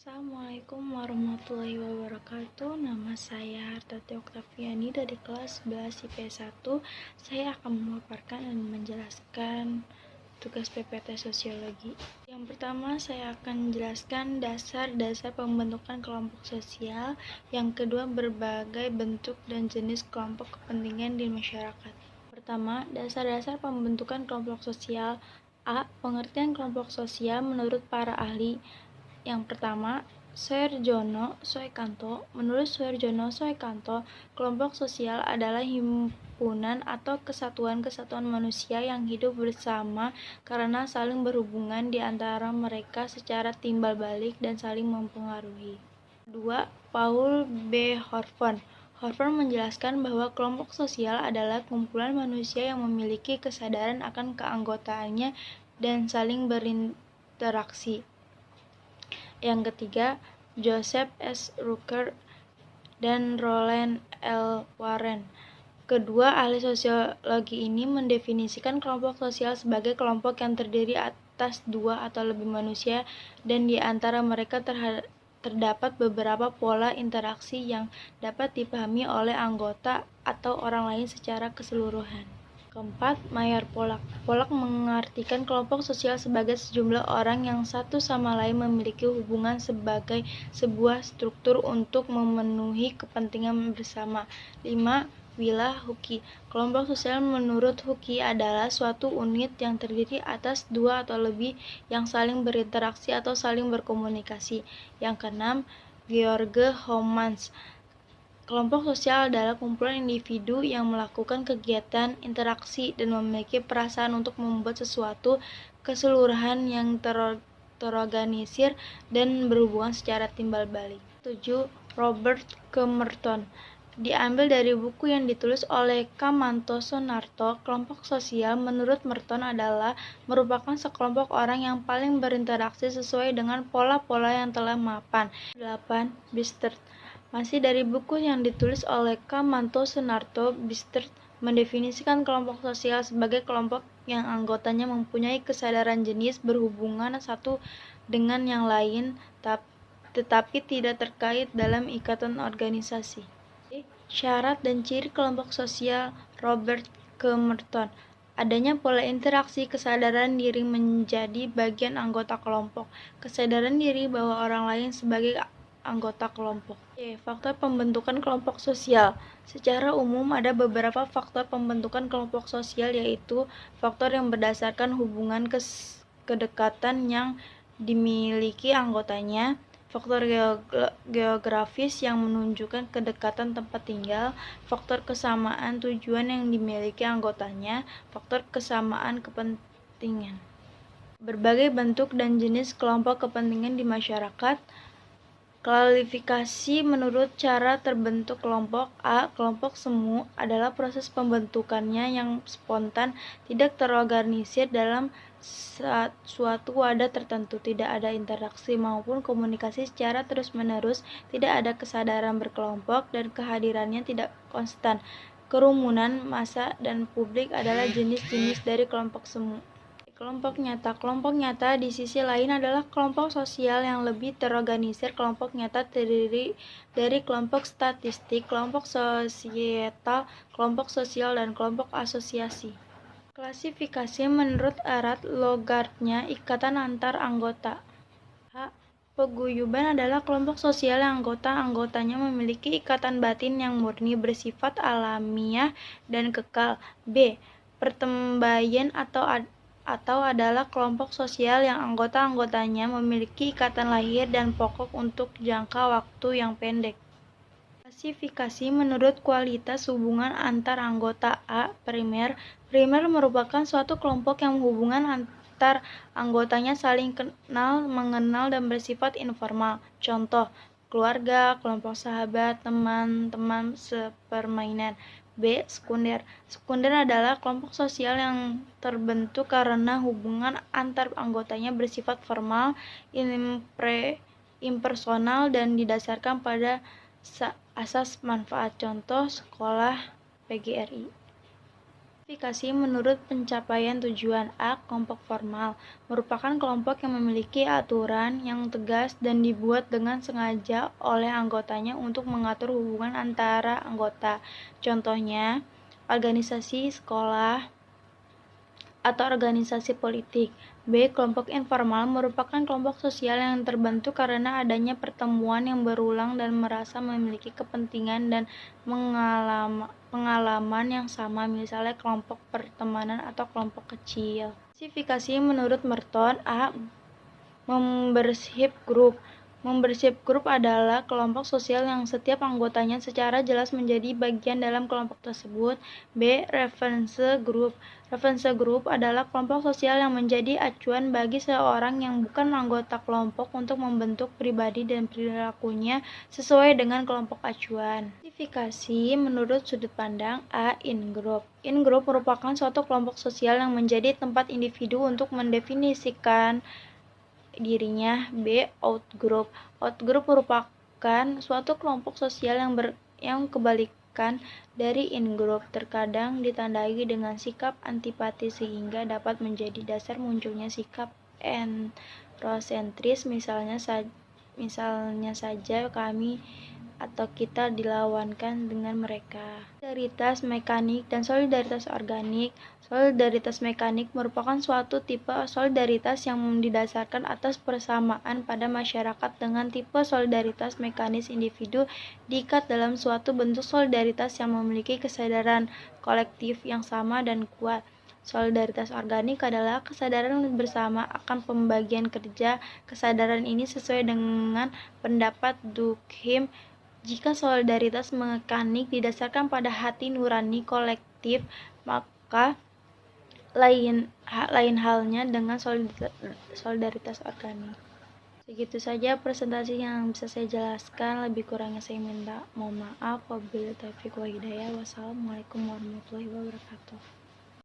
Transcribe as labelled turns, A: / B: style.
A: Assalamualaikum warahmatullahi wabarakatuh. Nama saya Hartati Oktaviani dari kelas 11 IPS 1. Saya akan memaparkan dan menjelaskan tugas PPT Sosiologi. Yang pertama, saya akan menjelaskan dasar-dasar pembentukan kelompok sosial. Yang kedua, berbagai bentuk dan jenis kelompok kepentingan di masyarakat. Pertama, dasar-dasar pembentukan kelompok sosial. A. Pengertian kelompok sosial menurut para ahli. Yang pertama, Suharjono Soekanto. Menurut Suharjono Soekanto, kelompok sosial adalah himpunan atau kesatuan-kesatuan manusia yang hidup bersama karena saling berhubungan di antara mereka secara timbal balik dan saling mempengaruhi. 2. Paul B. Horton. Horton menjelaskan bahwa kelompok sosial adalah kumpulan manusia yang memiliki kesadaran akan keanggotaannya dan saling berinteraksi. Yang ketiga, Joseph S. Rucker dan Roland L. Warren. Kedua ahli sosiologi ini mendefinisikan kelompok sosial sebagai kelompok yang terdiri atas dua atau lebih manusia dan di antara mereka terdapat beberapa pola interaksi yang dapat dipahami oleh anggota atau orang lain secara keseluruhan. Keempat, Mayer Polak. Polak mengartikan kelompok sosial sebagai sejumlah orang yang satu sama lain memiliki hubungan sebagai sebuah struktur untuk memenuhi kepentingan bersama. 5. Willa Huki. Kelompok sosial menurut Huki adalah suatu unit yang terdiri atas dua atau lebih yang saling berinteraksi atau saling berkomunikasi. Yang keenam, George Homans. Kelompok sosial adalah kumpulan individu yang melakukan kegiatan interaksi dan memiliki perasaan untuk membuat sesuatu keseluruhan yang terorganisir dan berhubungan secara timbal balik. 7. Robert K. Merton. Diambil dari buku yang ditulis oleh Kamanto Sunarto, kelompok sosial menurut Merton adalah merupakan sekelompok orang yang paling berinteraksi sesuai dengan pola-pola yang telah mapan. 8. Bistert. Masih dari buku yang ditulis oleh Kamanto Sunarto, Bistert mendefinisikan kelompok sosial sebagai kelompok yang anggotanya mempunyai kesadaran jenis berhubungan satu dengan yang lain, tetapi tidak terkait dalam ikatan organisasi. Syarat dan ciri kelompok sosial Robert K. Merton. Adanya pola interaksi kesadaran diri menjadi bagian anggota kelompok, kesadaran diri bahwa orang lain sebagai anggota kelompok. Faktor pembentukan kelompok sosial. Secara umum ada beberapa faktor pembentukan kelompok sosial, yaitu faktor yang berdasarkan hubungan kedekatan yang dimiliki anggotanya, faktor geografis yang menunjukkan kedekatan tempat tinggal, faktor kesamaan tujuan yang dimiliki anggotanya, faktor kesamaan kepentingan. Berbagai bentuk dan jenis kelompok kepentingan di masyarakat. Klasifikasi menurut cara terbentuk kelompok. A. Kelompok semu adalah proses pembentukannya yang spontan, tidak terorganisir dalam suatu wadah tertentu, tidak ada interaksi maupun komunikasi secara terus-menerus, tidak ada kesadaran berkelompok, dan kehadirannya tidak konstan. Kerumunan, massa, dan publik adalah jenis-jenis dari kelompok semu. Kelompok nyata. Kelompok nyata di sisi lain adalah kelompok sosial yang lebih terorganisir. Kelompok nyata terdiri dari kelompok statistik, kelompok sosietal, kelompok sosial, dan kelompok asosiasi. Klasifikasi menurut erat logartnya ikatan antar anggota. H. Paguyuban adalah kelompok sosial yang anggotanya memiliki ikatan batin yang murni, bersifat alamiah, dan kekal. B. Pertembayan atau adalah kelompok sosial yang anggota-anggotanya memiliki ikatan lahir dan pokok untuk jangka waktu yang pendek. Klasifikasi menurut kualitas hubungan antar anggota. A. Primer. Primer merupakan suatu kelompok yang hubungan antar anggotanya saling kenal, mengenal, dan bersifat informal. Contoh, keluarga, kelompok sahabat, teman-teman sepermainan. B. Sekunder. Sekunder adalah kelompok sosial yang terbentuk karena hubungan antar anggotanya bersifat formal, impersonal, dan didasarkan pada asas manfaat. Contoh, sekolah, PGRI. Klasifikasi menurut pencapaian tujuan. A. Kelompok formal merupakan kelompok yang memiliki aturan yang tegas dan dibuat dengan sengaja oleh anggotanya untuk mengatur hubungan antara anggota. Contohnya, organisasi sekolah atau organisasi politik. B. Kelompok informal merupakan kelompok sosial yang terbentuk karena adanya pertemuan yang berulang dan merasa memiliki kepentingan dan pengalaman yang sama, misalnya kelompok pertemanan atau kelompok kecil. Klasifikasi menurut Merton. A. Membership group. Membership group adalah kelompok sosial yang setiap anggotanya secara jelas menjadi bagian dalam kelompok tersebut. B. Reference group. Reference group adalah kelompok sosial yang menjadi acuan bagi seorang yang bukan anggota kelompok untuk membentuk pribadi dan perilakunya sesuai dengan kelompok acuan. Klasifikasi menurut sudut pandang. A. In-group. In-group merupakan suatu kelompok sosial yang menjadi tempat individu untuk mendefinisikan dirinya. B. Outgroup. Outgroup merupakan suatu kelompok sosial yang kebalikan dari in-group, terkadang ditandai dengan sikap antipati sehingga dapat menjadi dasar munculnya sikap entrosentris, misalnya saja kami atau kita dilawankan dengan mereka. Solidaritas mekanik dan solidaritas organik. Solidaritas mekanik merupakan suatu tipe solidaritas yang didasarkan atas persamaan pada masyarakat dengan tipe solidaritas mekanis individu diikat dalam suatu bentuk solidaritas yang memiliki kesadaran kolektif yang sama dan kuat. Solidaritas organik adalah kesadaran bersama akan pembagian kerja. Kesadaran ini sesuai dengan pendapat Durkheim. Jika solidaritas mekanik didasarkan pada hati nurani kolektif, maka lain halnya dengan solidaritas organik. Segitu saja presentasi yang bisa saya jelaskan. Lebih kurangnya saya minta mohon maaf. Wabillahi taufiq wal hidayah. Wassalamualaikum warahmatullahi wabarakatuh.